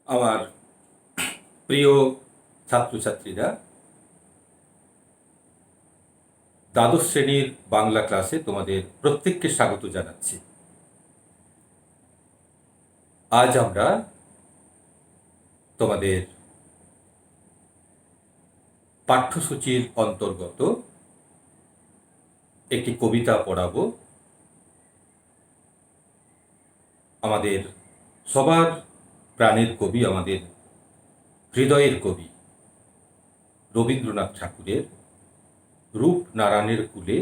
আমার প্রিয় ছাত্রছাত্রীরা, দ্বাদশ শ্রেণীর বাংলা ক্লাসে তোমাদের প্রত্যেককে স্বাগত জানাচ্ছি। আজ আমরা তোমাদের পাঠ্যসূচির অন্তর্গত একটি কবিতা পড়াবো। আমাদের সবার প্রাণের কবি, আমাদের হৃদয়ের কবি রবীন্দ্রনাথ ঠাকুরের রূপনারায়ণের কুলে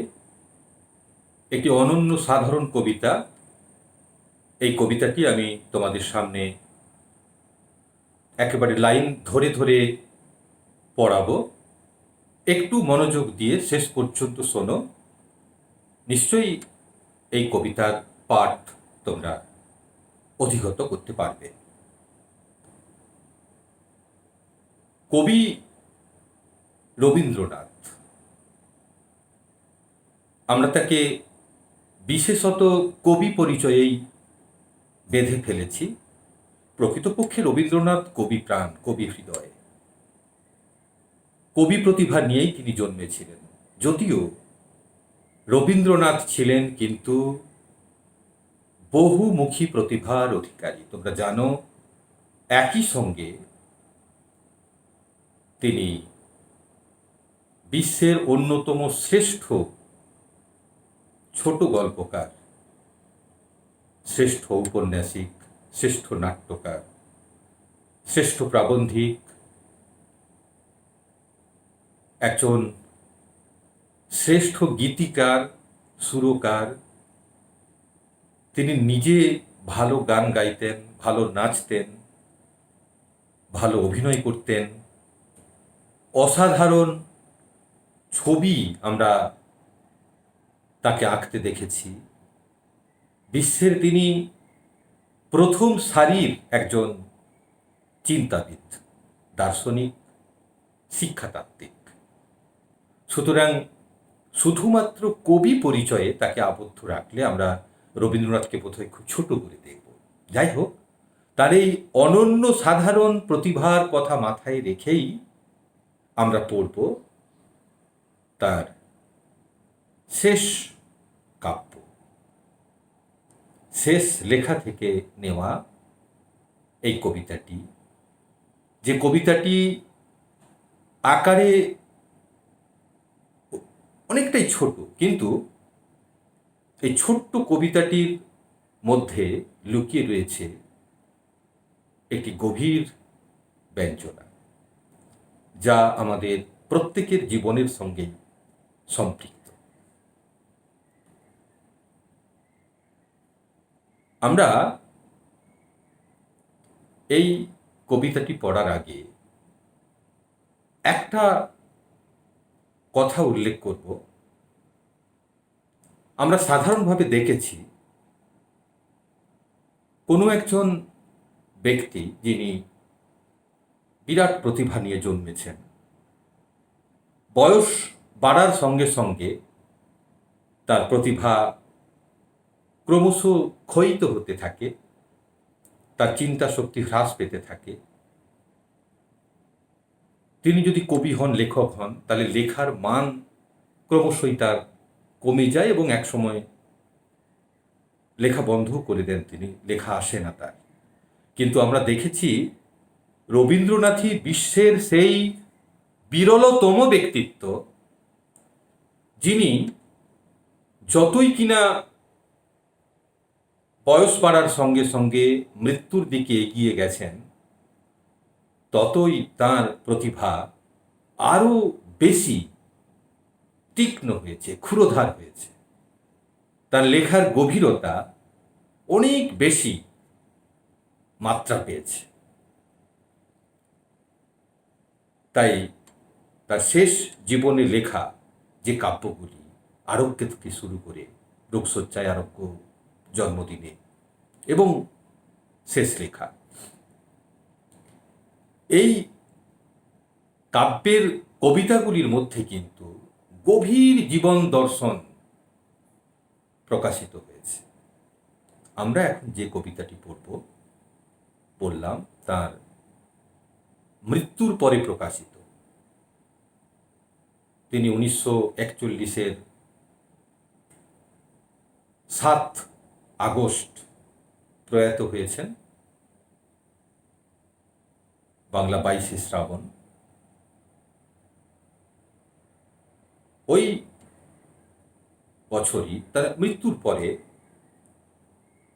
একটি অনন্য সাধারণ কবিতা। এই কবিতাটি আমি তোমাদের সামনে একেবারে লাইন ধরে ধরে পড়াবো। একটু মনোযোগ দিয়ে শেষ পর্যন্ত শোনো, নিশ্চয়ই এই কবিতার পাঠ তোমরা অধিগত করতে পারবে। কবি রবীন্দ্রনাথ, আমরা তাকে বিশেষত কবি পরিচয়েই বেঁধে ফেলেছি। প্রকৃতপক্ষে রবীন্দ্রনাথ কবি প্রাণ, কবি হৃদয়, কবি প্রতিভা নিয়েই তিনি জন্মেছিলেন। যদিও রবীন্দ্রনাথ ছিলেন কিন্তু বহুমুখী প্রতিভার অধিকারী। তোমরা জানো, একই সঙ্গে তিনি বিশ্বের অন্যতম শ্রেষ্ঠ ছোট গল্পকার, শ্রেষ্ঠ ঔপন্যাসিক, শ্রেষ্ঠ নাট্যকার, শ্রেষ্ঠ প্রাবন্ধিক, একজন শ্রেষ্ঠ গীতিকার, সুরকার। তিনি নিজে ভালো গান গাইতেন, ভালো নাচতেন, ভালো অভিনয় করতেন। অসাধারণ ছবি আমরা তাকে আঁকতে দেখেছি। বিশ্বের তিনি প্রথম সারির একজন চিন্তাবিদ, দার্শনিক, শিক্ষাতাত্ত্বিক। সুতরাং শুধুমাত্র কবি পরিচয়ে তাকে আবদ্ধ রাখলে আমরা রবীন্দ্রনাথকে বোধহয় খুব ছোট করে দেখব। যাই হোক, তার এই অনন্য সাধারণ প্রতিভার কথা মাথায় রেখেই আমরা পড়ব তার শেষ কাব্য, শেষ লেখা থেকে নেওয়া এই কবিতাটি। যে কবিতাটি আকারে অনেকটাই ছোট, কিন্তু এই ছোট্ট কবিতাটির মধ্যে লুকিয়ে রয়েছে একটি গভীর ব্যঞ্জনা, যা আমাদের প্রত্যেকের জীবনের সঙ্গে সম্পৃক্ত। আমরা এই কবিতাটি পড়ার আগে একটা কথা উল্লেখ করব। আমরা সাধারণভাবে দেখেছি কোনো একজন ব্যক্তি যিনি বিরাট প্রতিভা নিয়ে জন্মেছেন, বয়স বাড়ার সঙ্গে সঙ্গে তার প্রতিভা ক্রমশ ক্ষয়িত হতে থাকে, তার চিন্তা শক্তি হ্রাস পেতে থাকে। তিনি যদি কবি হন, লেখক হন, তাহলে লেখার মান ক্রমশই তার কমে যায় এবং একসময় লেখা বন্ধ করে দেন তিনি, লেখা আসে না তার। কিন্তু আমরা দেখেছি রবীন্দ্রনাথই বিশ্বের সেই বিরলতম ব্যক্তিত্ব, যিনি যতই কিনা বয়স বাড়ার সঙ্গে সঙ্গে মৃত্যুর দিকে এগিয়ে গেছেন, ততই তার প্রতিভা আরো বেশি তীক্ষ্ণ হয়েছে, ক্ষুরধার হয়েছে। তার লেখার গভীরতা অনেক বেশি মাত্রা পেয়েছে। তাই তার শেষ জীবনে লেখা যে কাব্যগুলি, আরোগ্য থেকে শুরু করে রোগশয্যায় আরোগ্য, জন্মদিনে এবং শেষ লেখা, এই কাব্যের কবিতাগুলির মধ্যে কিন্তু গভীর জীবন দর্শন প্রকাশিত হয়েছে। আমরা এখন যে কবিতাটি পড়লাম, তার মৃত্যুর পরে প্রকাশিত। তিনি 1941-এর 7 আগস্ট প্রয়াত হয়েছেন, বাংলা 22 শ্রাবণ। ওই বছরই তার মৃত্যুর পরে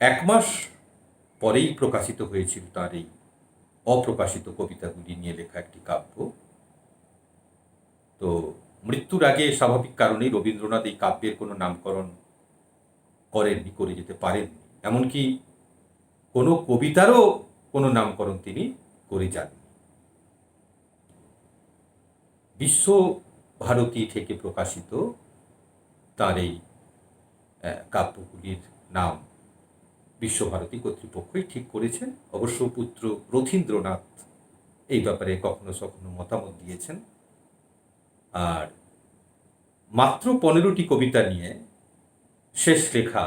1 মাস পরেই প্রকাশিত হয়েছিল তার এই অপ্রকাশিত কবিতাগুলি নিয়ে লেখা একটি কাব্য। তো মৃত্যুর আগে স্বাভাবিক কারণেই রবীন্দ্রনাথ এই কাব্যের কোনো নামকরণ করেননি, করে যেতে পারেননি। এমনকি কোনো কবিতারও কোনো নামকরণ তিনি করে যাননি। বিশ্বভারতী থেকে প্রকাশিত তার এই কাব্যগুলির নাম বিশ্বভারতী কর্তৃপক্ষই ঠিক করেছেন। অবশ্য পুত্র রথীন্দ্রনাথ এই ব্যাপারে কখনো কখনো মতামত দিয়েছেন। আর মাত্র 15টি কবিতা নিয়ে শেষ লেখা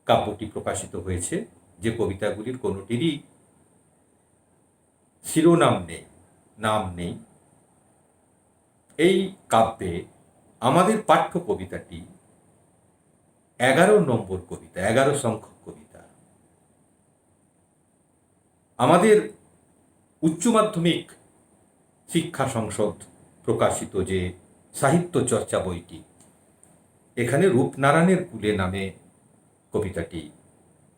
কাব্যটি প্রকাশিত হয়েছে, যে কবিতাগুলির কোনোটিরই শিরোনাম নেই, নাম নেই। এই কাব্যে আমাদের পাঠ্য কবিতাটি 11 নম্বর কবিতা, 11 সংখ্যক কবিতা। আমাদের উচ্চ মাধ্যমিক শিক্ষা সংসদ প্রকাশিত যে সাহিত্য চর্চা বইটি, এখানে রূপনারায়ণের কুলে নামে কবিতাটি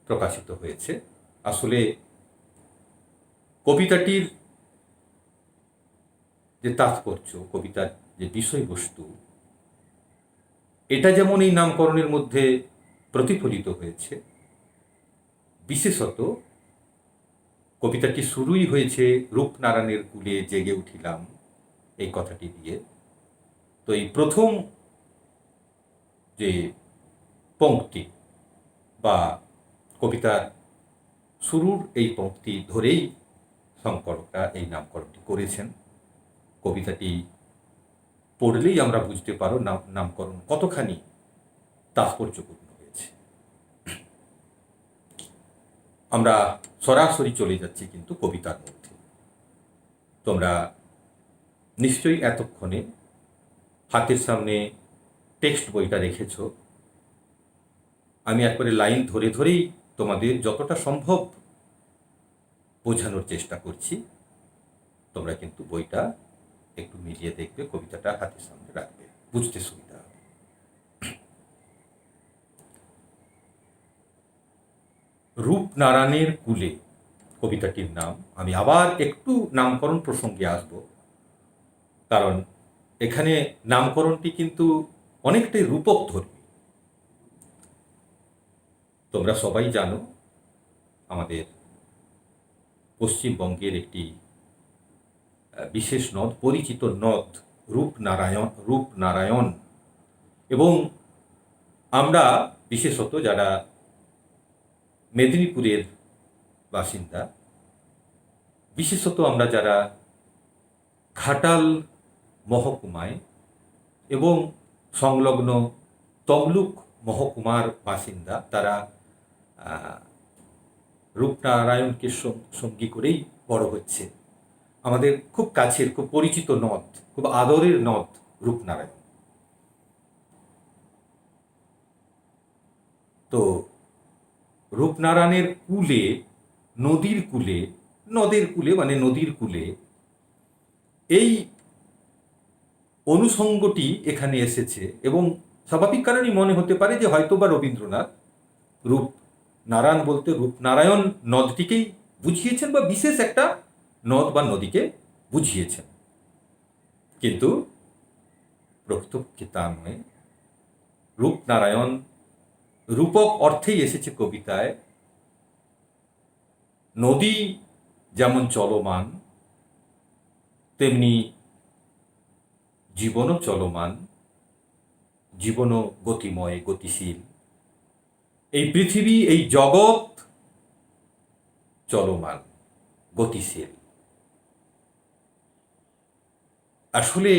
প্রকাশিত হয়েছে। আসলে কবিতাটির যে তাৎপর্য, কবিতার যে বিষয়বস্তু, এটা যেমন এই নামকরণের মধ্যে প্রতিফলিত হয়েছে, বিশেষত কবিতাটি শুরুই হয়েছে রূপনারায়ণের কুলে জেগে উঠিলাম এই কথাটি দিয়ে। তো এই প্রথম যে পংক্তি বা কবিতার শুরুর এই পংক্তি ধরেই সংকলকরা এই নামকরণটি করেছেন। কবিতাটি পড়লেই আমরা বুঝতে পারো নামকরণ কতখানি তাৎপর্যপূর্ণ হয়েছে। আমরা সরাসরি চলে যাচ্ছি কিন্তু কবিতার মধ্যে। তোমরা নিশ্চয়ই এতক্ষণে হাতের সামনে টেক্সট বইটা রেখেছ। আমি একবারে লাইন ধরে ধরেই তোমাদের যতটা সম্ভব বোঝানোর চেষ্টা করছি। তোমরা কিন্তু বইটা একটু মিলিয়ে দেখবে, কবিতাটা হাতের সামনে রাখবে, বুঝতে সুবিধা হবে। রূপনারায়ণের কুলে কবিতাটির নাম। আমি আবার একটু নামকরণ প্রসঙ্গে আসব, কারণ এখানে নামকরণটি কিন্তু অনেকটাই রূপক ধর্মী। তোমরা সবাই জানো আমাদের পশ্চিমবঙ্গের একটি বিশেষ নদ, পরিচিত নদ রূপনারায়ণ। এবং আমরা বিশেষত যারা মেদিনীপুরের বাসিন্দা, বিশেষত আমরা যারা ঘাটাল মহকুমায় এবং সংলগ্ন তমলুক মহকুমার বাসিন্দা, তারা রূপনারায়ণকে সঙ্গী করেই বড় হচ্ছে। আমাদের খুব কাছের, খুব পরিচিত নদ, খুব আদরের নদ রূপনারায়ণ। তো রূপনারায়ণের কুলে, নদীর কুলে, নদের কুলে মানে নদীর কুলে, এই অনুষঙ্গটি এখানে এসেছে। এবং স্বাভাবিক কারণেই মনে হতে পারে যে হয়তোবা রবীন্দ্রনাথ রূপনারায়ণ বলতে রূপনারায়ণ নদটিকেই বুঝিয়েছেন, বা বিশেষ একটা নদ বা নদীকে বুঝিয়েছেন। কিন্তু প্রকৃতপক্ষে তা নয়। রূপনারায়ণ রূপক অর্থেই এসেছে কবিতায়। নদী যেমন চলমান, তেমনি জীবনও চলমান, জীবনও গতিময়, গতিশীল। এই পৃথিবী, এই জগৎ চলমান, গতিশীল। আসলে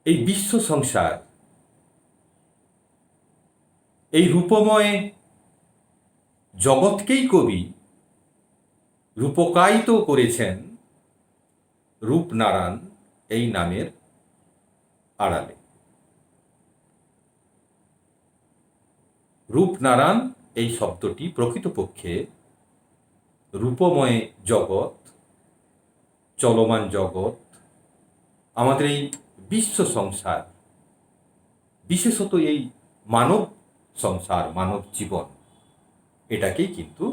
এই বিশ্ব সংসার, এই রূপময় জগৎকেই কবি রূপকায়িত করেছেন রূপনারায়ণ এই নামের আড়ালে। রূপনারায়ণ এই শব্দটি প্রকৃতপক্ষে রূপময় জগৎ, চলমান জগৎ, আমাদের এই বিশ্ব সংসার, বিশেষত এই মানব সংসার, মানব জীবন, এটাকেই কিন্তু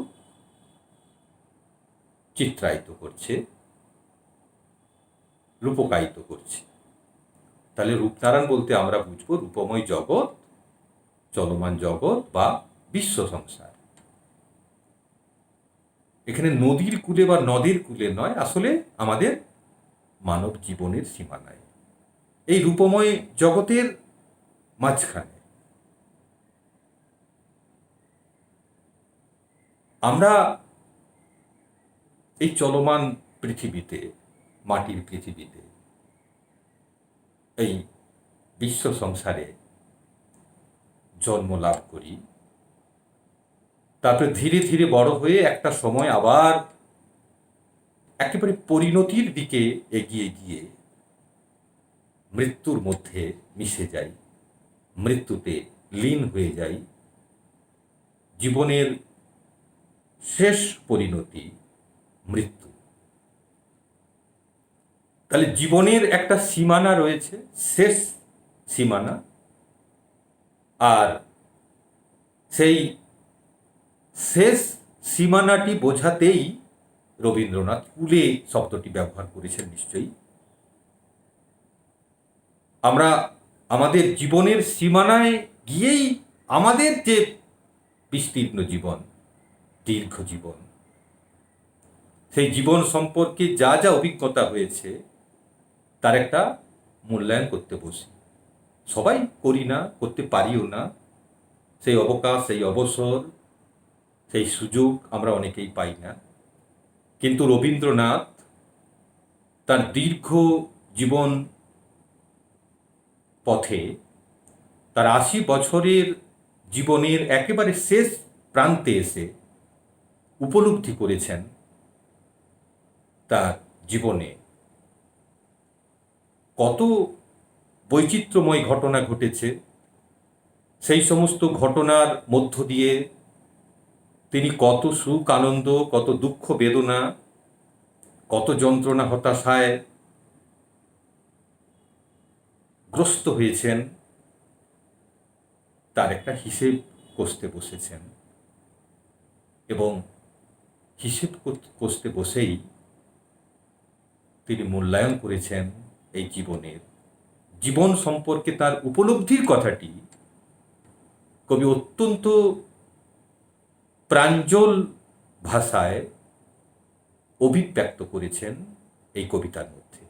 চিত্রায়িত করছে, রূপকায়িত করছে। তাহলে রূপনারায়ণ বলতে আমরা বুঝবো রূপময় জগৎ, চলমান জগৎ বা বিশ্ব সংসার। এখানে নদীর কূলে বা নদীর কূলে নয়, আসলে আমাদের মানব জীবনের সীমানায়, এই রূপময় জগতের মাঝখানে আমরা এই চলমান পৃথিবীতে, মাটির পৃথিবীতে, এই বিশ্ব সংসারে জন্ম লাভ করি। তারপরে ধীরে ধীরে বড় হয়ে একটা সময় আবার একেবারে পরিণতির দিকে এগিয়ে গিয়ে মৃত্যুর মধ্যে মিশে যাই, মৃত্যুতে লীন হয়ে যাই। জীবনের শেষ পরিণতি মৃত্যু। তাহলে জীবনের একটা সীমানা রয়েছে, শেষ সীমানা, আর সেই শেষ সীমানাটি বোঝাতেই রবীন্দ্রনাথ কূলে শব্দটি ব্যবহার করেছেন। নিশ্চয়ই আমরা আমাদের জীবনের সীমানায় গিয়েই আমাদের যে বিস্তীর্ণ জীবন, দীর্ঘ জীবন, সেই জীবন সম্পর্কে যা যা অভিজ্ঞতা হয়েছে তার একটা মূল্যায়ন করতে বসি। সবাই করি না, করতে পারিও না। সেই অবকাশ, সেই অবসর, সেই সুযোগ আমরা অনেকেই পাই না। কিন্তু রবীন্দ্রনাথ তার দীর্ঘ জীবন পথে, তার ৮০ বছরের জীবনের একেবারে শেষ প্রান্তে এসে উপলব্ধি করেছেন তার জীবনে কত বৈচিত্র্যময় ঘটনা ঘটেছে। সেই সমস্ত ঘটনার মধ্য দিয়ে তিনি কত সুখ আনন্দ, কত দুঃখ বেদনা, কত যন্ত্রণা হতাশায় গ্রস্ত হয়েছেন, তার একটা হিসেব কষতে বসেছেন। এবং হিসেব কষতে বসেই তিনি মূল্যায়ন করেছেন এই জীবনের, জীবন সম্পর্কে তার উপলব্ধির কথাটি কবি অত্যন্ত প্রাঞ্জল ভাষায় অভিব্যক্ত করেছেন এই কবিতার মধ্যে।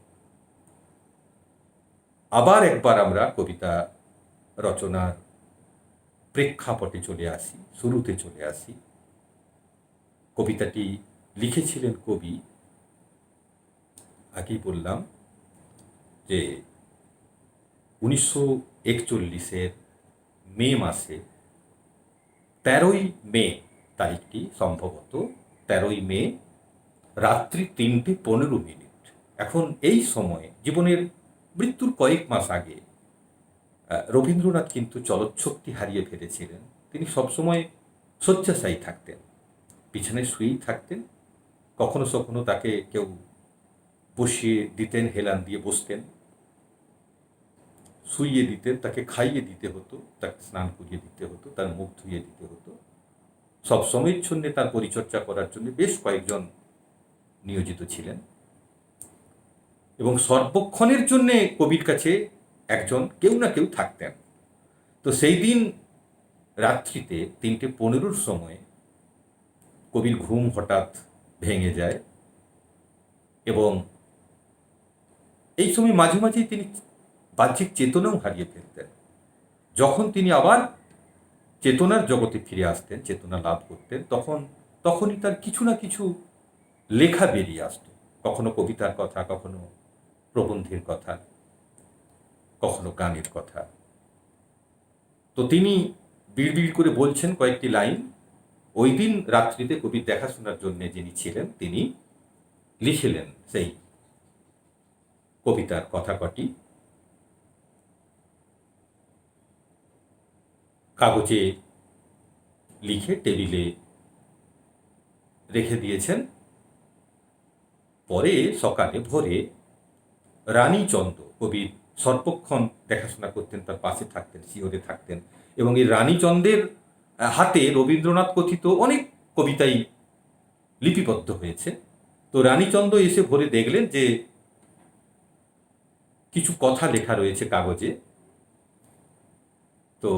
আবার একবার আমরা কবিতা রচনার প্রেক্ষাপটে চলে আসি, শুরুতে চলে আসি। কবিতাটি লিখেছিলেন কবি, আগেই বললাম যে 1941 মে মাসে, 13ই মে তারিখটি সম্ভবত 13ই মে, রাত্রি 3:15। এখন এই সময়ে, জীবনের মৃত্যুর কয়েক মাস আগে, রবীন্দ্রনাথ কিন্তু চলচ্ছক্তি হারিয়ে ফেলেছিলেন। তিনি সবসময় শয্যাশায়ী থাকতেন, বিছানায় শুয়েই থাকতেন। কখনো কখনো তাকে কেউ বসিয়ে দিতেন, হেলান দিয়ে বসতেন, শুইয়ে দিতেন, তাকে খাইয়ে দিতে হতো, তাকে স্নান করিয়ে দিতে হতো, তার মুখ ধুয়ে দিতে হতো। সবসময়ের জন্য তার পরিচর্যা করার জন্য বেশ কয়েকজন নিয়োজিত ছিলেন, এবং সর্বক্ষণের জন্যে কবির কাছে একজন কেউ না কেউ থাকতেন। তো সেই দিন রাত্রিতে 3:15 সময় কবির ঘুম হঠাৎ ভেঙে যায়, এবং এই সময় মাঝে মাঝেই তিনি বাহ্যিক চেতনাও হারিয়ে ফেলতেন। যখন তিনি আবার চেতনার জগতে ফিরে আসতেন, চেতনা লাভ করতেন, তখনই তার কিছু না কিছু লেখা বেরিয়ে আসত। কখনো কবিতার কথা, কখনো প্রবন্ধের কথা, কখনো গানের কথা। তো তিনি বিড়বিড় করে বলছেন কয়েকটি লাইন, ওই দিন রাত্রিতে কবির দেখাশোনার জন্য যিনি ছিলেন তিনি লিখলেন সেই কবিতার কথা কটি, কাগজে লিখে টেবিলে রেখে দিয়েছেন। পরে সকালে ভোরে রানীচন্দ্র, কবির সর্বক্ষণ দেখাশোনা করতেন, তার পাশে থাকতেন, শিওরে থাকতেন, এবং এই রানীচন্দ্রের হাতে রবীন্দ্রনাথ কথিত অনেক কবিতাই লিপিবদ্ধ হয়েছে। তো রানীচন্দ্র এসে ভোরে দেখলেন যে কিছু কথা লেখা রয়েছে কাগজে। তো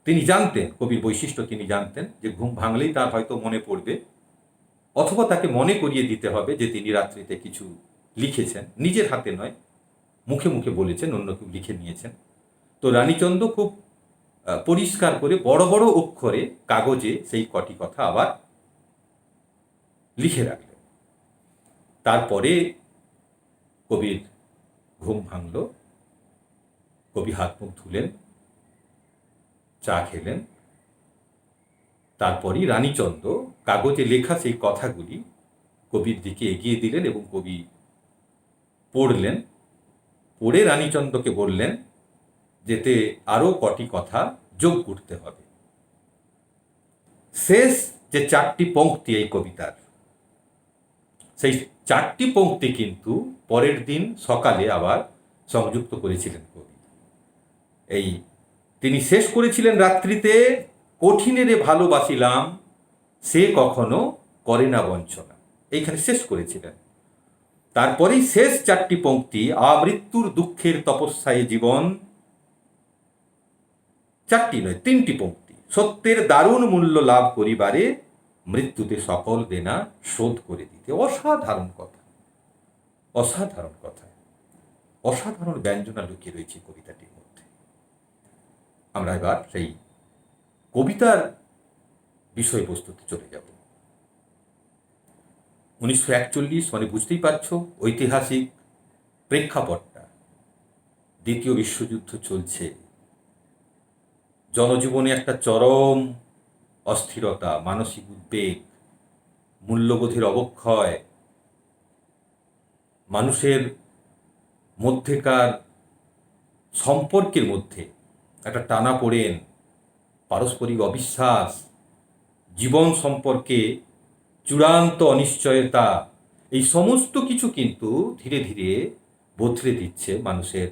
তিনি জানতেন, কবির বৈশিষ্ট্য তিনি জানতেন যে ঘুম ভাঙলেই তার হয়তো মনে পড়বে, অথবা তাকে মনে করিয়ে দিতে হবে যে তিনি রাত্রিতে কিছু লিখেছেন, নিজের হাতে নয়, মুখে মুখে বলেছেন, অন্য কেউ লিখে নিয়েছেন। তো রানীচন্দ্র খুব পরিষ্কার করে বড় বড় অক্ষরে কাগজে সেই কটি কথা আবার লিখে রাখলেন। তারপরে কবির ঘুম ভাঙল, কবি হাত মুখ ধুলেন, চা খেলেন। তারপরই রানীচন্দ্র কাগজে লেখা সেই কথাগুলি কবির দিকে এগিয়ে দিলেন এবং কবি পড়লেন। পড়ে রানীচন্দ্রকে বললেন যেতে আরও কটি কথা যোগ করতে হবে। শেষ যে 4টি পংক্তি এই কবিতার, সেই 4টি পংক্তি কিন্তু পরের দিন সকালে আবার সংযুক্ত করেছিলেন কবি। এই তিনি শেষ করেছিলেন রাত্রিতে, কঠিনেরে ভালোবাসিলাম সে কখনো করে না বঞ্চনা, এইখানে শেষ করেছিলেন। তারপরেই শেষ 4টি পংক্তি, আমৃত্যুর দুঃখের তপস্যায় জীবন, 4টি নয় 3টি পংক্তি, সত্যের দারুণ মূল্য লাভ করিবারে মৃত্যুতে সকল দেনা শোধ করে দিতে। অসাধারণ কথা, অসাধারণ কথা, অসাধারণ ব্যঞ্জনা লুকিয়ে রয়েছে কবিতাটির মধ্যে। আমরা এবার সেই কবিতার বিষয়বস্তুতে চলে যাব। 1941 মানে বুঝতেই পারছ ঐতিহাসিক প্রেক্ষাপটটা, দ্বিতীয় বিশ্বযুদ্ধ চলছে, জনজীবনে একটা চরম অস্থিরতা, মানসিক উদ্বেগ, মূল্যবোধের অবক্ষয়, মানুষের মধ্যেকার সম্পর্কের মধ্যে একটা টানাপোড়েন, পারস্পরিক অবিশ্বাস, জীবন সম্পর্কে চূড়ান্ত অনিশ্চয়তা, এই সমস্ত কিছু কিন্তু ধীরে ধীরে বদলে দিচ্ছে মানুষের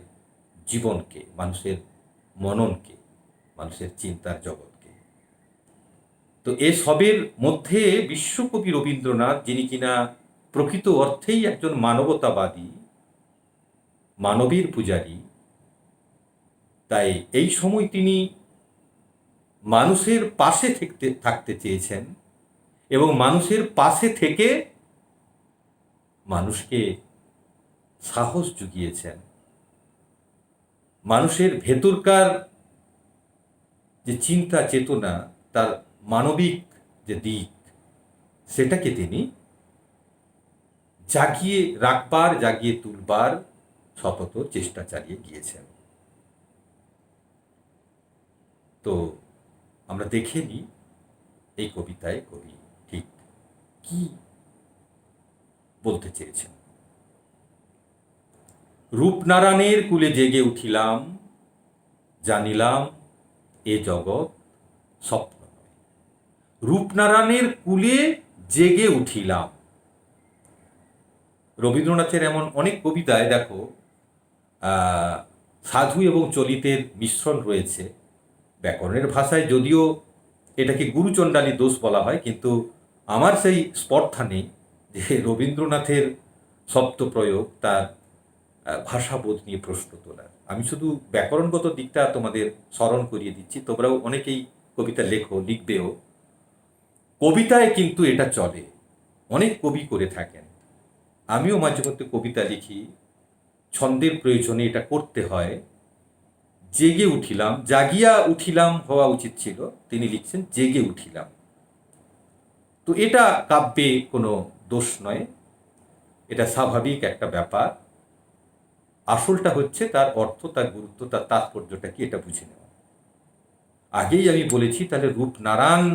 জীবনকে, মানুষের মননকে, মানুষের চিন্তার জগৎকে। তো এসবের মধ্যে বিশ্বকবি রবীন্দ্রনাথ, যিনি কিনা প্রকৃত অর্থেই একজন মানবতাবাদী, মানবীর পূজারী, তাই এই সময় তিনি মানুষের পাশে থাকতে চেয়েছেন এবং মানুষের পাশে থেকে মানুষকে সাহস জুগিয়েছেন। মানুষের ভেতরকার যে চিন্তা চেতনা, তার মানবিক যে দিক, সেটাকে তিনি জাগিয়ে রাখবার, জাগিয়ে তুলবার সতত চেষ্টা চালিয়ে গিয়েছেন। তো আমরা দেখে নিই এই কবিতায় কবি ঠিক কি বলতে চেয়েছেন। রূপনারায়ণের কুলে জেগে উঠিলাম, জানিলাম এ জগৎ স্বপ্ন নয়। রূপনারায়ণের কুলে জেগে উঠিলাম। রবীন্দ্রনাথের এমন অনেক কবিতায় দেখো সাধু এবং চলিতের মিশ্রণ রয়েছে। ব্যাকরণের ভাষায় যদিও এটাকে গুরুচণ্ডালী দোষ বলা হয়, কিন্তু আমার সেই স্পর্ধা নেই যে রবীন্দ্রনাথের শব্দ প্রয়োগ, তার ভাষাবোধ নিয়ে প্রশ্ন তোলার। আমি শুধু ব্যাকরণগত দিকটা তোমাদের স্মরণ করিয়ে দিচ্ছি, তোমরাও অনেকেই কবিতা লেখো, লিখবেও। কবিতায় কিন্তু এটা চলে, অনেক কবি করে থাকেন। আমিও মাঝে মধ্যে কবিতা লিখি, ছন্দের প্রয়োজনে এটা করতে হয়। জেগে উঠিলাম, জাগিয়া উঠিলাম হওয়া উচিত ছিল, তিনি লিখছেন জেগে উঠিলাম। তো এটা কাব্যে কোনো দোষ নয়, এটা স্বাভাবিক একটা ব্যাপার। আসলটা হচ্ছে তার অর্থ, তার গুরুত্ব, তার তাৎপর্যটা কি, এটা বুঝে নেওয়া। আগেই আমি বলেছি, তাহলে রূপনারায়ণ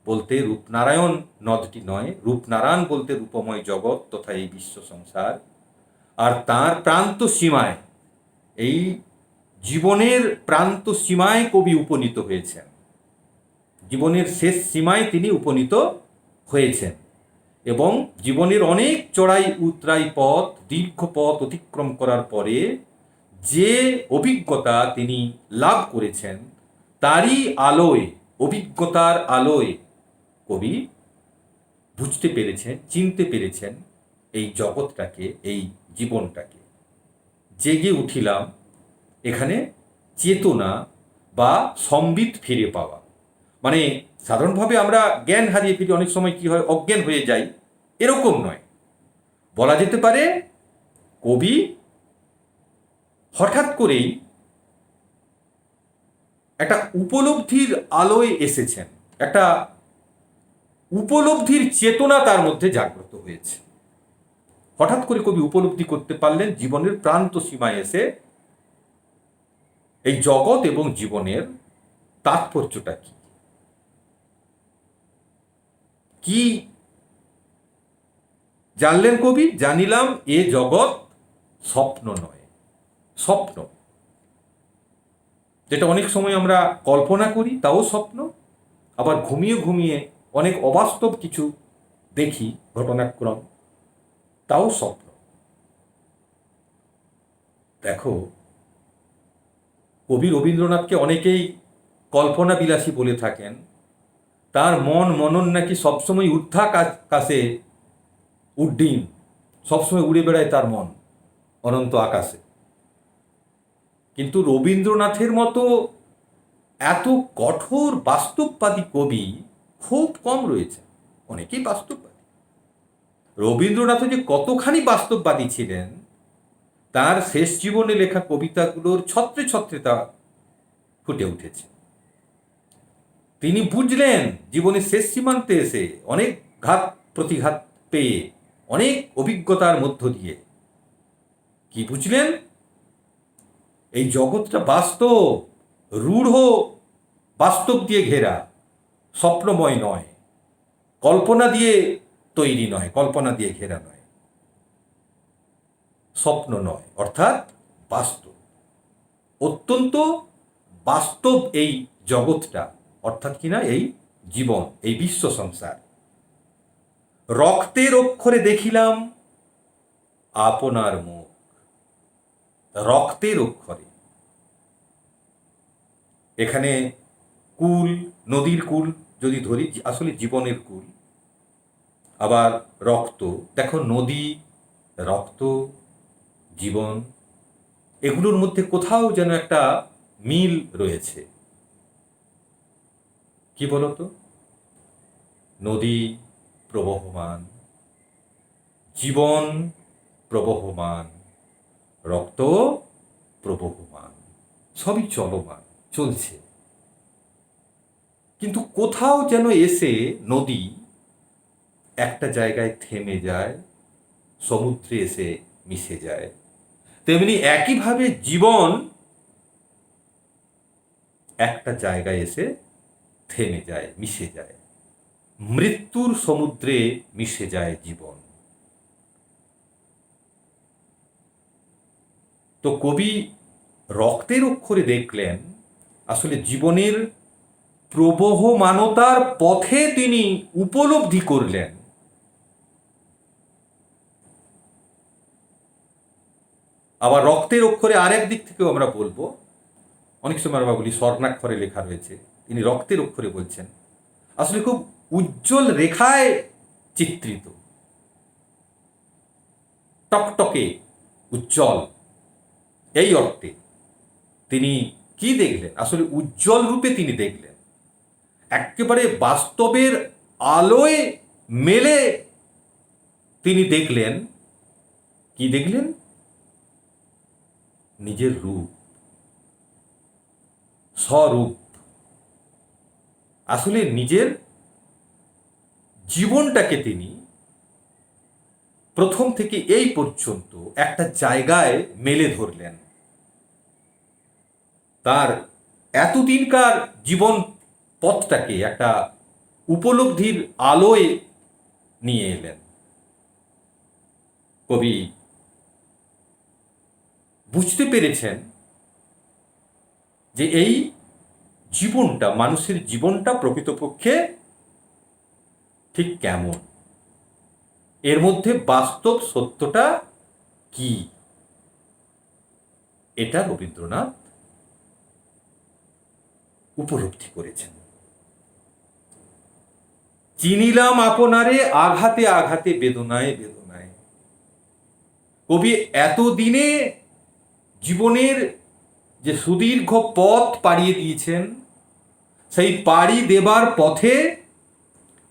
বলতে রূপনারায়ণ নদটি নয়, রূপনারায়ণ বলতে রূপময় জগৎ তথা এই বিশ্ব সংসার। আর তার প্রান্ত সীমায়, এই জীবনের প্রান্ত সীমায় কবি উপনীত হয়েছেন, জীবনের শেষ সীমায় তিনি উপনীত হয়েছেন এবং জীবনের অনেক চড়াই উতরাই পথ, দীর্ঘ পথ অতিক্রম করার পরে যে অভিজ্ঞতা তিনি লাভ করেছেন তারই আলোয়, অভিজ্ঞতার আলোয় কবি বুঝতে পেরেছেন, চিনতে পেরেছেন এই জগৎটাকে, এই জীবনটাকে। জেগে উঠিলাম, এখানে চেতনা বা সম্বিত ফিরে পাওয়া, মানে সাধারণভাবে আমরা জ্ঞান হারিয়ে ফিরি, অনেক সময় কি হয়, অজ্ঞান হয়ে যাই, এরকম নয়। বলা যেতে পারে কবি হঠাৎ করেই একটা উপলব্ধির আলোয় এসেছেন, একটা উপলব্ধির চেতনা তার মধ্যে জাগ্রত হয়েছে। হঠাৎ করে কবি উপলব্ধি করতে পারলেন জীবনের প্রান্ত সীমায় এসে এই জগৎ এবং জীবনের তাৎপর্যটা কি। কি জানলেন কবি? জানিলাম এ জগৎ স্বপ্ন নয়। স্বপ্ন যেটা অনেক সময় আমরা কল্পনা করি তাও স্বপ্ন, আবার ঘুমিয়ে ঘুমিয়ে অনেক অবাস্তব কিছু দেখি ঘটনাক্রম, তাও স্বপ্ন। দেখো, কবি রবীন্দ্রনাথকে অনেকেই কল্পনা বিলাসী বলে থাকেন। তার মন মনন নাকি সবসময় ঊর্ধ্বাকাশে উড্ডীন, সবসময় উড়ে বেড়ায় তার মন অনন্ত আকাশে। কিন্তু রবীন্দ্রনাথের মতো এত কঠোর বাস্তববাদী কবি খুব কম রয়েছে, অনেকেই বাস্তববাদী। রবীন্দ্রনাথ যে কতখানি বাস্তববাদী ছিলেন তার শেষ জীবনে লেখা কবিতাগুলোর ছত্রে ছত্রে তা ফুটে উঠেছে। তিনি বুঝলেন জীবনের শেষ সীমান্তে এসে, অনেক ঘাত প্রতিঘাত পেয়ে, অনেক অভিজ্ঞতার মধ্য দিয়ে কি বুঝলেন? এই জগৎটা বাস্তব, রূঢ় বাস্তব দিয়ে ঘেরা, স্বপ্নময় নয়, কল্পনা দিয়ে তৈরি নয়, কল্পনা দিয়ে ঘেরা নয়, স্বপ্ন নয়, অর্থাৎ বাস্তব, অত্যন্ত বাস্তব এই জগৎটা, অর্থাৎ কিনা এই জীবন, এই বিশ্ব সংসার। রক্তের অক্ষরে দেখিলাম আপনার মুখ। রক্তের অক্ষরে, এখানে কুল, নদীর কুল যদি ধরি, আসলে জীবনের কুল। আবার রক্ত, দেখো নদী, রক্ত, জীবন, এগুলোর মধ্যে কোথাও যেন একটা মিল রয়েছে। কি বলতো? নদী প্রবহমান, জীবন প্রবহমান, রক্ত প্রবহমান, সবই চলমান, চলছে। কিন্তু কোথাও যেন এসে নদী একটা জায়গায় থেমে যায়, সমুদ্রে এসে মিশে যায়। তেমনি একইভাবে জীবন একটা জায়গায় এসে থেমে যায়, মিশে যায়, মৃত্যুর সমুদ্রে মিশে যায় জীবন। তো কবি রক্তের অক্ষরে দেখলেন আসলে জীবনের প্রবহমানতার পথে তিনি উপলব্ধি করলেন আবার রক্তের অক্ষরে আরেক দিক থেকেও আমরা বলবো, অনেক সময় আমরা বলি স্বর্ণাক্ষরে লেখা রয়েছে, তিনি রক্তের অক্ষরে বলছেন আসলে খুব উজ্জ্বল রেখায় চিত্রিত, টকটকে উজ্জ্বল। এই অর্থে তিনি কি দেখলেন? আসলে উজ্জ্বল রূপে তিনি দেখলেন, একেবারে বাস্তবের আলোয় মেলে তিনি দেখলেন। কি দেখলেন? নিজের রূপ, স্বরূপ। আসলে নিজের জীবনটাকে তিনি প্রথম থেকে এই পর্যন্ত একটা জায়গায় মেলে ধরলেন। তার এতদিনকার জীবন পথটাকে একটা উপলব্ধির আলোয় নিয়ে এলেন। কবি বুঝতে পেরেছেন যে এই জীবনটা, মানুষের জীবনটা প্রকৃতপক্ষে ঠিক কেমন, এর মধ্যে বাস্তব সত্যটা কি, এটা রবীন্দ্রনাথ উপলব্ধি করেছেন। চিনিলাম আপনারে আঘাতে আঘাতে বেদনায় বেদনায়। কবি এতদিনে জীবনের যে সুদীর্ঘ পথ পাড়িয়ে দিয়েছেন, সেই পাড়ি দেবার পথে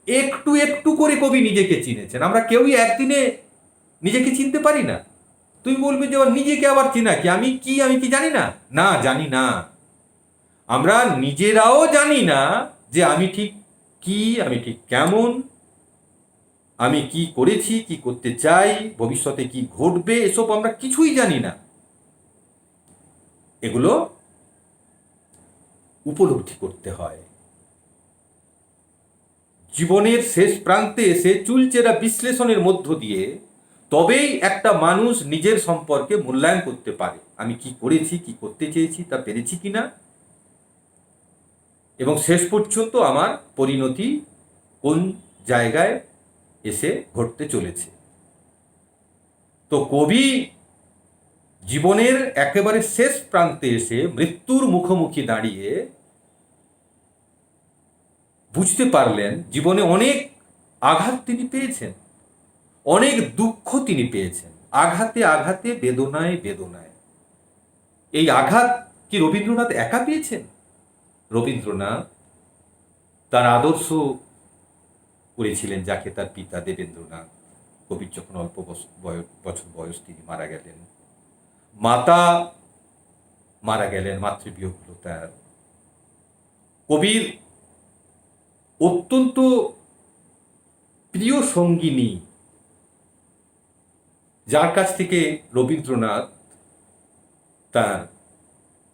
একটু একটু করে কবি নিজেকে চিনেছেন। আমরা কেউই একদিনে নিজেকে চিনতে পারি না। তুমি বলবে যে নিজেকে আবার চেনা কি, আমি কি জানি না? না, জানি না। আমরা নিজেরাও জানি না যে আমি ঠিক কি, আমি ঠিক কেমন, আমি কি করেছি, কি করতে চাই, ভবিষ্যতে কি ঘটবে, এসব আমরা কিছুই জানি না। এগুলো উপলব্ধি করতে হয়। জীবনের শেষ প্রান্তে এসে চুলচেরা বিশ্লেষণের মধ্য দিয়ে তবেই একটা মানুষ নিজের সম্পর্কে মূল্যায়ন করতে পারে। আমি কি করেছি, কি করতে চেয়েছি, তা পেরেছি কিনা, এবং শেষ পর্যন্ত আমার পরিণতি কোন জায়গায় এসে ঘটতে চলেছে। তো কবি জীবনের একেবারে শেষ প্রান্তে এসে মৃত্যুর মুখোমুখি দাঁড়িয়ে বুঝতে পারলেন জীবনে অনেক আঘাত তিনি পেয়েছেন, অনেক দুঃখ তিনি পেয়েছেন। আঘাতে আঘাতে বেদনায় বেদনায়। এই আঘাত কি রবীন্দ্রনাথ একা পেয়েছেন? রবীন্দ্রনাথ তার আদর্শ করেছিলেন, যাকে তার পিতা দেবেন্দ্রনাথ, কবির যখন অল্প বছর বয়স তিনি মারা গেলেন। মাতা মারা গেলেন, মাতৃবিয়োগ হলো তার। কবির অত্যন্ত প্রিয় সঙ্গিনী, যার কাছ থেকে রবীন্দ্রনাথ তার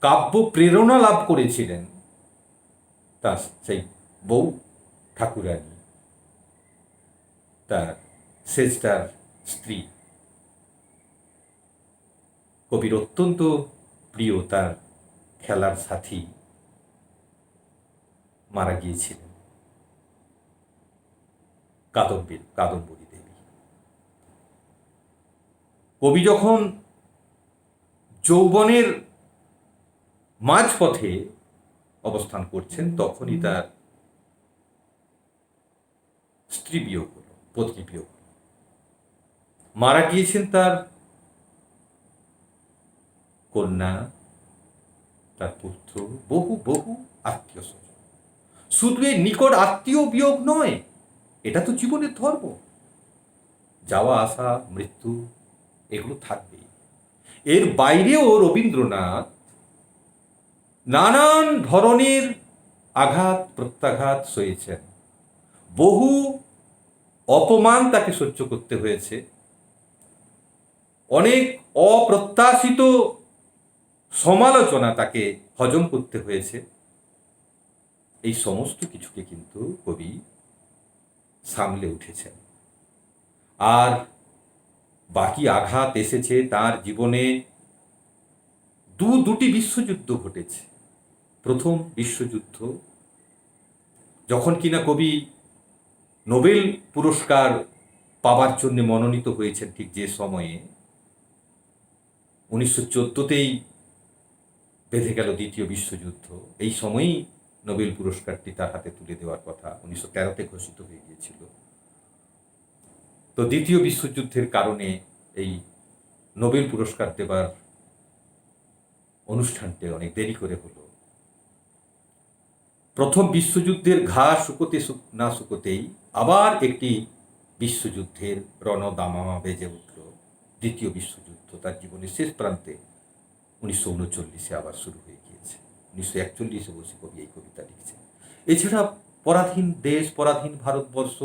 কাব্য প্রেরণা লাভ করেছিলেন, তার সেই বউ ঠাকুরানী, তার সেজদার স্ত্রী। কবির অত্যন্ত প্রিয় তার খেলার সাথী মারা গিয়েছিলেন, কাদম্বরী দেবী। কবি যখন যৌবনের মাঝপথে অবস্থান করছেন, তখনই তার স্ত্রী বিয়োগ হলো, পত্নী বিয়োগ হলো। মারা গিয়েছেন তার কন্যা, তার পুত্র, বহু বহু আত্মীয় স্বজন। শুধু এই নিকট আত্মীয় বিয়োগ নয়, এটা তো জীবনের ধর্ম। যাওয়া আসা, মৃত্যু, এগুলো থাকবেই। এর বাইরেও রবীন্দ্রনাথ নানান ধরনের আঘাত প্রত্যাঘাত সয়েছেন। বহু অপমান তাকে সহ্য করতে হয়েছে, অনেক অপ্রত্যাশিত সমালোচনা তাকে হজম করতে হয়েছে। এই সমস্ত কিছুকে কিন্তু কবি সামলে উঠেছেন। আর বাকি আঘাত এসেছে তার জীবনে। দুটি বিশ্বযুদ্ধ ঘটেছে। প্রথম বিশ্বযুদ্ধ, যখন কিনা কবি নোবেল পুরস্কার পাবার জন্য মনোনীত হয়েছেন, ঠিক যে সময়ে 1914তেই বেঁধে গেল দ্বিতীয় বিশ্বযুদ্ধ। এই সময়ই নোবেল পুরস্কারটি তার হাতে তুলে দেওয়ার কথা 1913তে ঘোষিত হয়ে গিয়েছিল। তো দ্বিতীয় বিশ্বযুদ্ধের কারণে এই নোবেল পুরস্কার দেবার অনুষ্ঠানটি অনেক দেরি করে হলো। প্রথম বিশ্বযুদ্ধের ঘা শুকোতে না শুকোতেই আবার একটি বিশ্বযুদ্ধের রণদামামা বেজে উঠল। দ্বিতীয় বিশ্বযুদ্ধ তার জীবনের শেষ প্রান্তে 1939-এ আবার শুরু হয়ে গিয়েছে। 1941-এ বসে কবি এই কবিতা লিখছেন। এছাড়া পরাধীন দেশ, পরাধীন ভারতবর্ষ,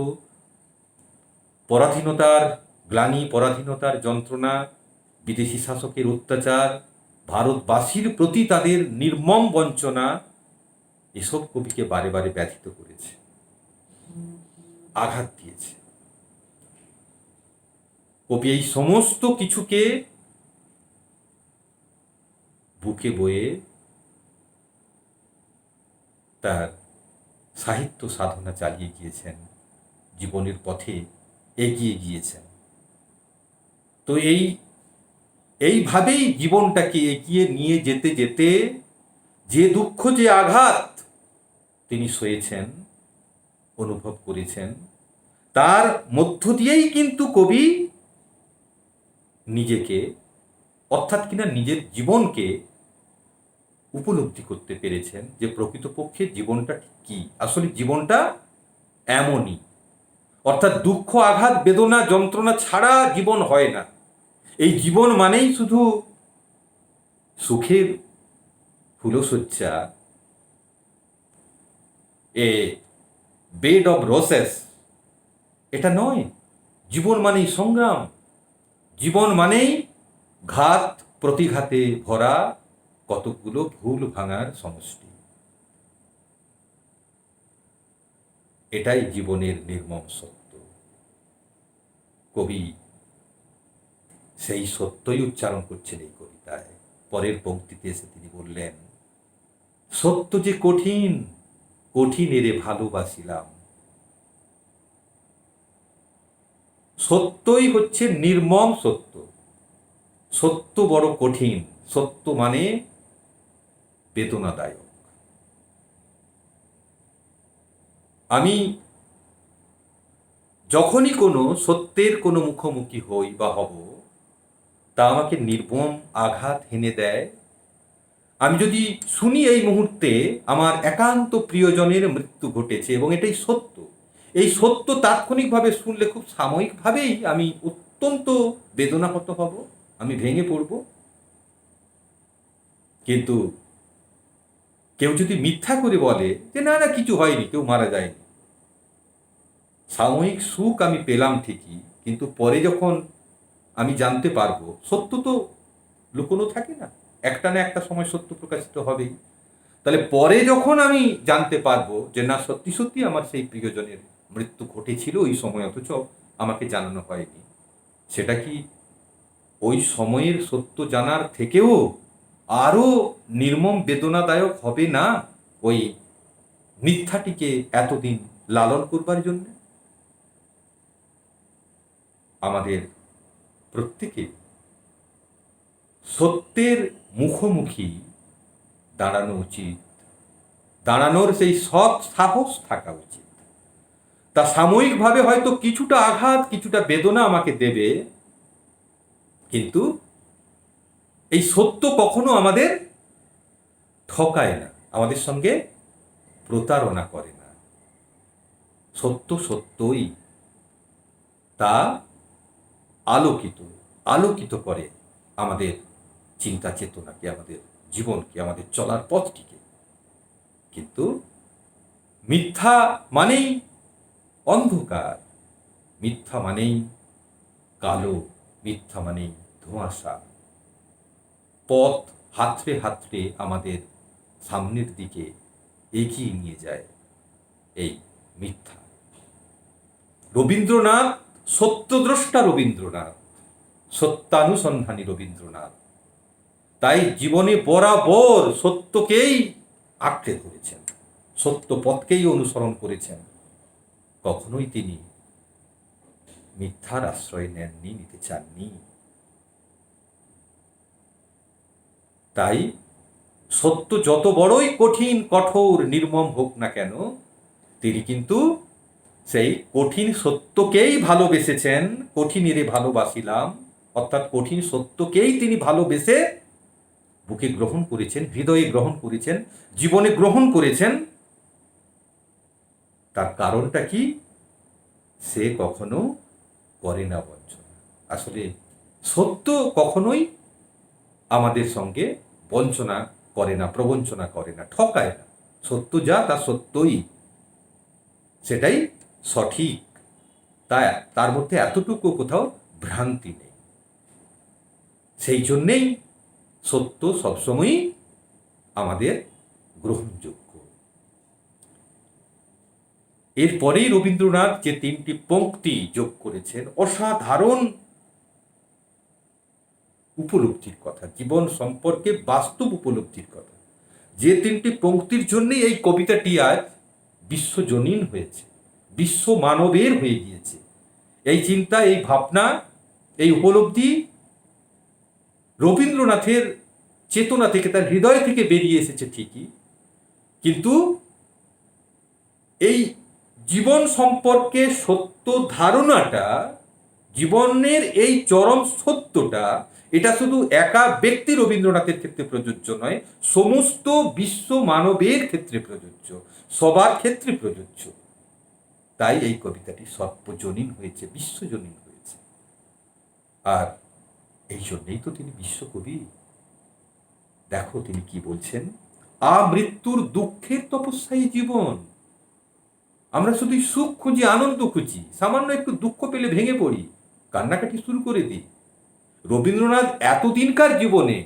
পরাধীনতার গ্লানি, পরাধীনতার যন্ত্রণা, বিদেশি শাসকের অত্যাচার, ভারতবাসীর প্রতি তাদের নির্মম বঞ্চনা, এসব কবিকে বারে বারে ব্যথিত করেছে। আঘাত দিয়েছে। কবি এই সমস্ত কিছুকে বুকে বয়ে তার সাহিত্য সাধনা চালিয়ে গিয়েছেন, জীবনের পথে এগিয়ে গিয়েছেন। তো এইভাবেই জীবনটাকে এগিয়ে নিয়ে যেতে যেতে যে দুঃখ, যে আঘাত তিনি সয়েছেন, অনুভব করেছেন, তার মধ্য দিয়েই কিন্তু কবি নিজেকে, অর্থাৎ কিনা নিজের জীবনকে উপলব্ধি করতে পেরেছেন যে প্রকৃতপক্ষে জীবনটা কি। আসলে জীবনটা এমনই, অর্থাৎ দুঃখ, আঘাত, বেদনা, যন্ত্রণা ছাড়া জীবন হয় না। এই জীবন মানেই শুধু সুখের ফুলশয্যা, এ বেড অফ রোসেস, এটা নয়। জীবন মানেই সংগ্রাম, জীবন মানেই ঘাত প্রতিঘাতে ভরা কতকগুলো ভুল ভাঙার সমষ্টি। এটাই জীবনের নির্মম সত্য। কবি সেই সত্যই উচ্চারণ করছেন এই কবিতায়। পরের পংক্তিতে এসে তিনি বললেন, সত্য যে কঠিন, কঠিনেরে ভালোবাসিলাম। সত্যই হচ্ছে নির্মম সত্য। সত্য বড় কঠিন, সত্য মানে বেদনাদায়ক। আমি যখনই কোনো সত্যের কোনো মুখোমুখি হই বা হব, তা আমাকে নির্মম আঘাত হেনে দেয়। আমি যদি শুনি এই মুহূর্তে আমার একান্ত প্রিয়জনের মৃত্যু ঘটেছে এবং এটাই সত্য, এই সত্য তাৎক্ষণিকভাবে শুনলে খুব সাময়িকভাবেই আমি অত্যন্ত বেদনাহত হব, আমি ভেঙে পড়ব। কিন্তু কেউ যদি মিথ্যা করে বলে যে না না কিছু হয়নি, কেউ মারা যায়নি, সাময়িক সুখ আমি পেলাম ঠিকই, কিন্তু পরে যখন আমি জানতে পারবো, সত্য তো লুকোনো থাকে না, একটা না একটা সময় সত্য প্রকাশিত হবেই। তাহলে পরে যখন আমি জানতে পারবো যে না সত্যি সত্যি আমার সেই প্রিয়জনের মৃত্যু ঘটেছিল ওই সময়, অথচ আমাকে জানানো হয়নি, সেটা কি ওই সময়ের সত্য জানার থেকেও আরো নির্মম বেদনাদায়ক হবে না ওই মিথ্যাটিকে এতদিন লালন করবার জন্য? আমাদের প্রত্যেকে সত্যের মুখোমুখি দাঁড়ানো উচিত, দাঁড়ানোর সেই সৎ সাহস থাকা উচিত। তা সাময়িকভাবে হয়তো কিছুটা আঘাত, কিছুটা বেদনা আমাকে দেবে, কিন্তু এই সত্য কখনো আমাদের ঠকায় না, আমাদের সঙ্গে প্রতারণা করে না। সত্য সত্যই, তা আলোকিত আলোকিত করে আমাদের চিন্তা চেতনাকে, আমাদের জীবনকে, আমাদের চলার পথটিকে। কিন্তু মিথ্যা মানেই অন্ধকার, মিথ্যা মানেই কালো, মিথ্যা মানেই ধোঁয়াশা, পথ হাতড়ে হাতড়ে আমাদের সামনের দিকে এগিয়ে নিয়ে যায় এই মিথ্যা। রবীন্দ্রনাথ সত্যদ্রষ্টা, রবীন্দ্রনাথ সত্যানুসন্ধানী, রবীন্দ্রনাথ তাই জীবনে বরাবর সত্যকেই আঁকড়ে ধরেছেন, সত্য পথকেই অনুসরণ করেছেন। কখনোই তিনি মিথ্যার আশ্রয় নেননি, নিতে চাননি। তাই সত্য যত বড়ই কঠিন, কঠোর, নির্মম হোক না কেন, তিনি কিন্তু সেই কঠিন সত্যকেই ভালোবেসেছেন। কঠিনেরে ভালোবাসিলাম, অর্থাৎ কঠিন সত্যকেই তিনি ভালোবেসে বুকে গ্রহণ করেছেন, হৃদয়ে গ্রহণ করেছেন, জীবনে গ্রহণ করেছেন। তার কারণটা কি? সে কখনো করে না বঞ্চনা। আসলে সত্য কখনোই আমাদের সঙ্গে বঞ্চনা করে না, প্রবঞ্চনা করে না, ঠকায় না। সত্য যা তা সত্যই, সেটাই সঠিক। তাই তার মধ্যে এতটুকু কোথাও ভ্রান্তি নেই। সেই জন্যেই সত্য সবসময়ই আমাদের গ্রহণযোগ্য। এরপরেই রবীন্দ্রনাথ যে 3টি পংক্তি যোগ করেছেন, অসাধারণ উপলব্ধির কথা, জীবন সম্পর্কে বাস্তব উপলব্ধির কথা, যে 3টি পংক্তির জন্যই এই কবিতাটি আজ বিশ্বজনীন হয়েছে, বিশ্ব মানবের হয়ে গিয়েছে। এই চিন্তা, এই ভাবনা, এই উপলব্ধি রবীন্দ্রনাথের চেতনা থেকে, তার হৃদয় থেকে বেরিয়ে এসেছে ঠিকই, কিন্তু এই জীবন সম্পর্কে সত্য ধারণাটা, জীবনের এই চরম সত্যটা, এটা শুধু একা ব্যক্তি রবীন্দ্রনাথের ক্ষেত্রে প্রযোজ্য নয়, সমস্ত বিশ্ব মানবের ক্ষেত্রে প্রযোজ্য, সবার ক্ষেত্রে প্রযোজ্য। তাই এই কবিতাটি সর্বজনীন হয়েছে, বিশ্বজনীন হয়েছে। আর এই জন্যেই তো তিনি বিশ্বকবি। দেখো তিনি কি বলছেন, আমৃত্যুর দুঃখের তপস্যাই জীবন। আমরা শুধু সুখ খুঁজি, আনন্দ খুঁজি, সামান্য একটু দুঃখ পেলে ভেঙে পড়ি, কান্নাকাটি শুরু করে দিই। রবীন্দ্রনাথ এতদিনকার জীবনে,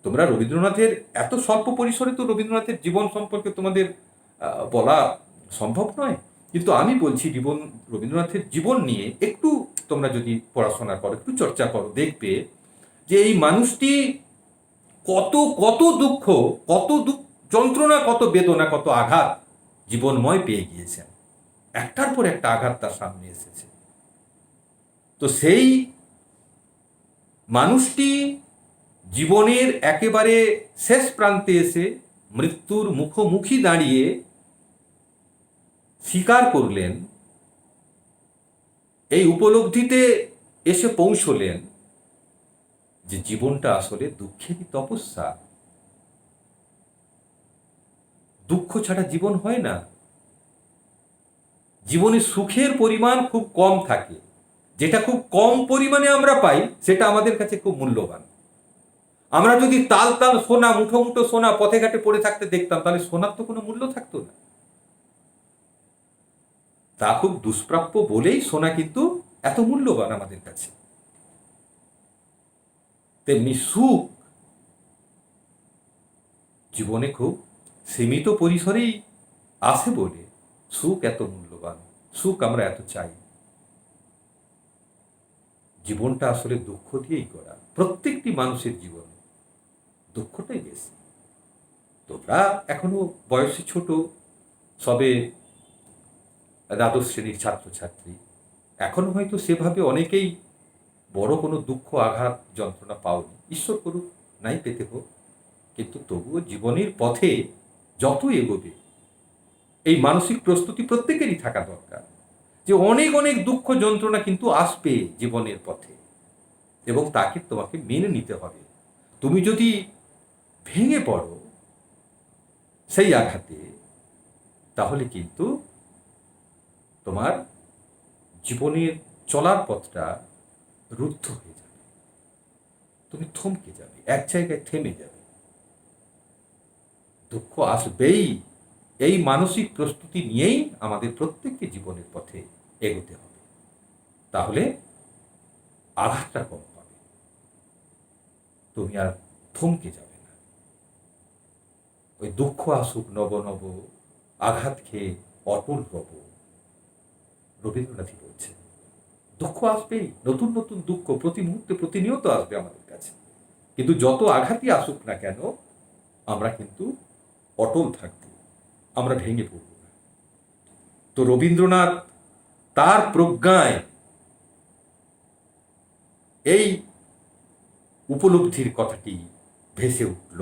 তোমরা রবীন্দ্রনাথের এত স্বল্প পরিসরে তো রবীন্দ্রনাথের জীবন সম্পর্কে তোমাদের বলা সম্ভব নয়, কিন্তু আমি বলছি রবীন্দ্রনাথের জীবন নিয়ে একটু তোমরা যদি পড়াশোনা করো, একটু চর্চা করো, দেখবে যে এই মানুষটি কত কত দুঃখ, যন্ত্রণা, কত বেদনা, কত আঘাত জীবনময় পেয়ে গিয়েছেন। একটার পর একটা আঘাত তার সামনে এসেছে। তো সেই মানুষটি জীবনের একেবারে শেষ প্রান্তে এসে মৃত্যুর মুখোমুখি দাঁড়িয়ে স্বীকার করলেন, এই উপলব্ধিতে এসে পৌঁছলেন যে জীবনটা আসলে দুঃখেরই তপস্যা। দুঃখ ছাড়া জীবন হয় না। জীবনে সুখের পরিমাণ খুব কম থাকে, যেটা খুব কম পরিমাণে আমরা পাই সেটা আমাদের কাছে খুব মূল্যবান। আমরা যদি তাল তাল সোনা, মুঠো মুঠো সোনা পথে ঘাটে পড়ে থাকতে দেখতাম, তাহলে সোনার তো কোনো মূল্য থাকতো না। তা খুব দুষ্প্রাপ্য বলেই সোনা কিন্তু এত মূল্যবান আমাদের কাছে। তেমনি সুখ জীবনে খুব সীমিত পরিসরেই আসে বলে সুখ এত মূল্যবান, সুখ আমরা এত চাই। জীবনটা আসলে দুঃখ দিয়েই করা, প্রত্যেকটি মানুষের জীবনে দুঃখটাই বেশি। তোমরা এখনো বয়সে ছোট, সবে দ্বাদশ শ্রেণীর ছাত্রছাত্রী, এখন হয়তো সেভাবে অনেকেই বড় কোনো দুঃখ, আঘাত, যন্ত্রণা পাওনি, ঈশ্বর করুক নাই পেতে হোক, কিন্তু তবুও জীবনের পথে যত এগোবে এই মানসিক প্রস্তুতি প্রত্যেকেরই থাকা দরকার যে অনেক অনেক দুঃখ যন্ত্রণা কিন্তু আসবে জীবনের পথে, এবং তাকে তোমাকে মেনে নিতে হবে। তুমি যদি ভেঙে পড়ো সেই আঘাতে, তাহলে কিন্তু তোমার জীবনের চলার পথটা রুদ্ধ হয়ে যাবে, তুমি থমকে যাবে, এক জায়গায় থেমে যাবে। দুঃখ আসবেই, এই মানসিক প্রস্তুতি নিয়েই আমাদের প্রত্যেককে জীবনের পথে এগোতে হবে, তাহলে আঘাতটা কম পাবে, তুমি আর থমকে যাবে না। ওই দুঃখ আসুক নব নব, আঘাত খেয়ে অটল রব, রবীন্দ্রনাথই বলছেন। দুঃখ আসবেই, নতুন নতুন দুঃখ প্রতি মুহূর্তে প্রতিনিয়ত আসবে আমাদের কাছে, কিন্তু যত আঘাতই আসুক না কেন আমরা কিন্তু অটল থাকব, আমরা ভেঙে পড়ব না। তো রবীন্দ্রনাথ তার প্রজ্ঞায় এই উপলব্ধির কথাটি ভেসে উঠল,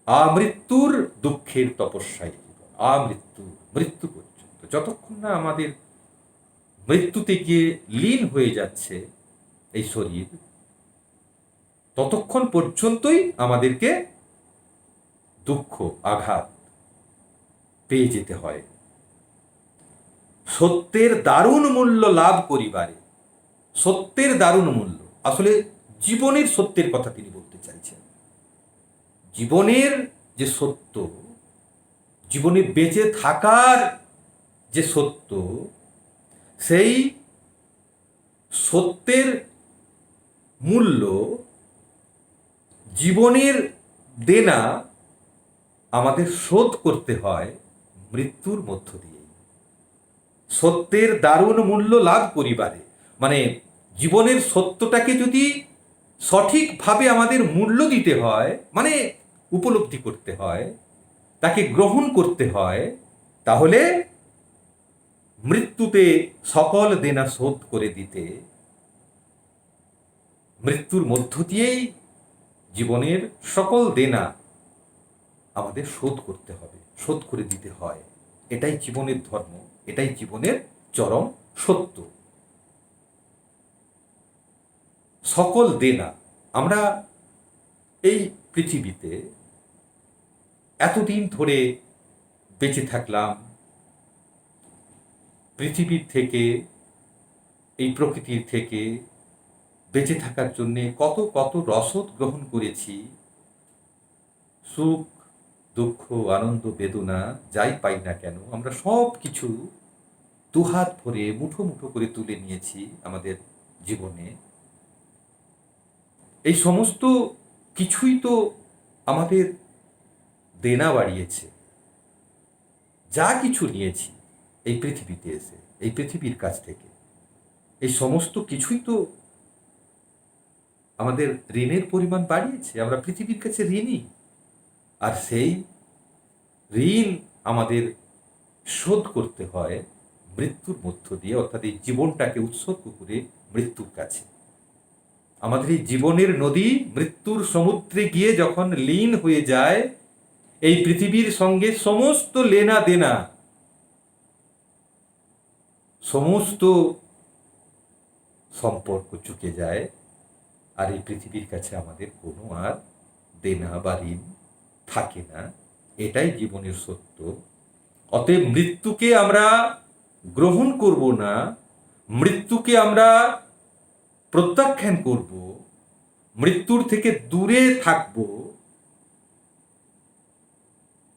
আমৃত্যুর দুঃখের তপস্যায় জীবন। আমৃত্যু, মৃত্যু পর্যন্ত, যতক্ষণ না আমাদের মৃত্যুতে গিয়ে লীন হয়ে যাচ্ছে এই শরীর, ততক্ষণ পর্যন্তই আমাদেরকে দুঃখ, আঘাত পেয়ে যেতে হয়। সত্যের দারুণ মূল্য লাভ করিবারে, সত্যের দারুণ মূল্য, আসলে জীবনের সত্যের কথা তিনি বলতে চাইছেন। জীবনের যে সত্য, জীবনে বেঁচে থাকার যে সত্য, সেই সত্যের মূল্য, জীবনের দেনা আমাদের শোধ করতে হয় মৃত্যুর মধ্য দিয়েই। সত্যের দারুণ মূল্য লাভ করিবারে, মানে জীবনের সত্যটাকে যদি সঠিকভাবে আমাদের মূল্য দিতে হয়, মানে উপলব্ধি করতে হয়, তাকে গ্রহণ করতে হয়, তাহলে মৃত্যুতে সকল দেনা শোধ করে দিতে, মৃত্যুর মধ্য দিয়েই জীবনের সকল দেনা আমাদের শোধ করতে হবে, শোধ করে দিতে হয়। এটাই জীবনের ধর্ম, এটাই জীবনের চরম সত্য। সকল দেনা আমরা এই পৃথিবীতে এতদিন ধরে বেঁচে থাকলাম, পৃথিবীর থেকে, এই প্রকৃতির থেকে বেঁচে থাকার জন্যে কত কত রসদ গ্রহণ করেছি। সুখ, দুঃখ, আনন্দ, বেদনা যাই পাই না কেন, আমরা সব কিছু দুহাত ভরে মুঠো মুঠো করে তুলে নিয়েছি আমাদের জীবনে। এই সমস্ত কিছুই তো আমাদের দেনা বাড়িয়েছে। যা কিছু নিয়েছি এই পৃথিবীতে এসে, এই পৃথিবীর কাছ থেকে, এই সমস্ত কিছুই তো আমাদের ঋণের পরিমাণ বাড়িয়েছে। আমরা পৃথিবীর কাছে ঋণী, আর সেই ঋণ আমাদের শোধ করতে হয় মৃত্যুর মধ্য দিয়ে, অর্থাৎ এই জীবনটাকে উৎসর্গ করে মৃত্যুর কাছে। আমাদের এই জীবনের নদী মৃত্যুর সমুদ্রে গিয়ে যখন লীন হয়ে যায়, এই পৃথিবীর সঙ্গে সমস্ত লেনা দেনা, সমস্ত সম্পর্ক চুকে যায়, আর এই পৃথিবীর কাছে আমাদের কোনো আর দেনা বা ঋণ থাকে না। এটাই জীবনের সত্য। অতএব মৃত্যুকে আমরা গ্রহণ করব না, মৃত্যুকে আমরা প্রত্যাখ্যান করব, মৃত্যুর থেকে দূরে থাকব,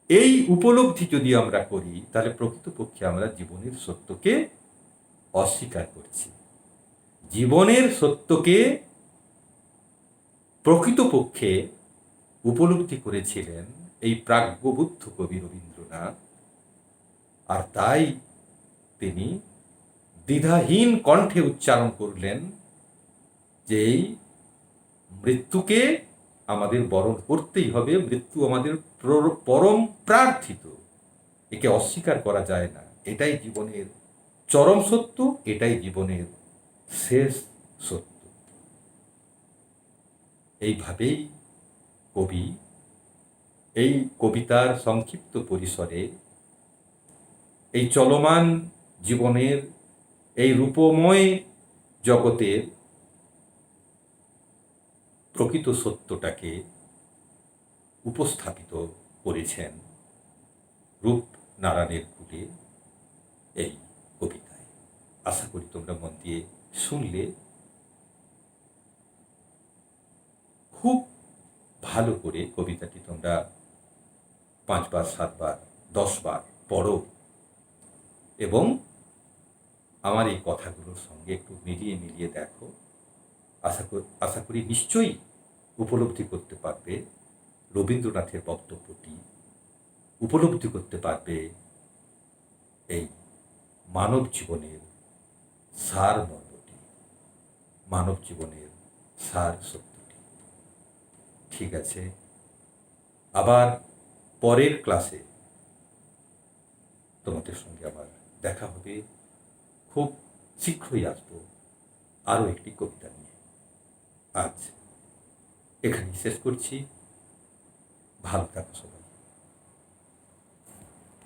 এই উপলব্ধি যদি আমরা করি, তাহলে প্রকৃতপক্ষে আমরা জীবনের সত্যকে অস্বীকার করছি। জীবনের সত্যকে প্রকৃতপক্ষে উপলব্ধি করেছিলেন এই প্রাজ্ঞবুদ্ধ কবি রবীন্দ্রনাথ, আর তাই তিনি দ্বিধাহীন কণ্ঠে উচ্চারণ করলেন যে এই মৃত্যুকে আমাদের বরণ করতেই হবে, মৃত্যু আমাদের পরম প্রার্থিত, একে অস্বীকার করা যায় না। এটাই জীবনের চরম সত্য, এটাই জীবনের শেষ সত্য। এইভাবেই কবি এই কবিতার সংক্ষিপ্ত পরিসরে এই চলমান জীবনের, এই রূপময় জগতের প্রকৃত সত্যটাকে উপস্থাপিত করেছেন রূপনারায়ণের কুলে এই কবিতায়। আশা করি তোমরা মন দিয়ে শুনলে, খুব ভালো করে কবিতাটি তোমরা 5 বার, 7 বার, 10 বার পড়ো এবং আমার এই কথাগুলোর সঙ্গে একটু মিলিয়ে মিলিয়ে দেখো। আশা করি নিশ্চয়ই উপলব্ধি করতে পারবে রবীন্দ্রনাথের বক্তব্যটি, উপলব্ধি করতে পারবে এই মানব জীবনের সারমর্মটি, মানব জীবনের সার সত্যটি। ঠিক আছে, আবার পরের ক্লাসে তোমাদের সঙ্গে আমার দেখা হবে। খুব শীঘ্রই আসবো আরও একটি কবিতা নিয়ে। আজ এখানেই শেষ করছি। ভালো থাকো সবাই।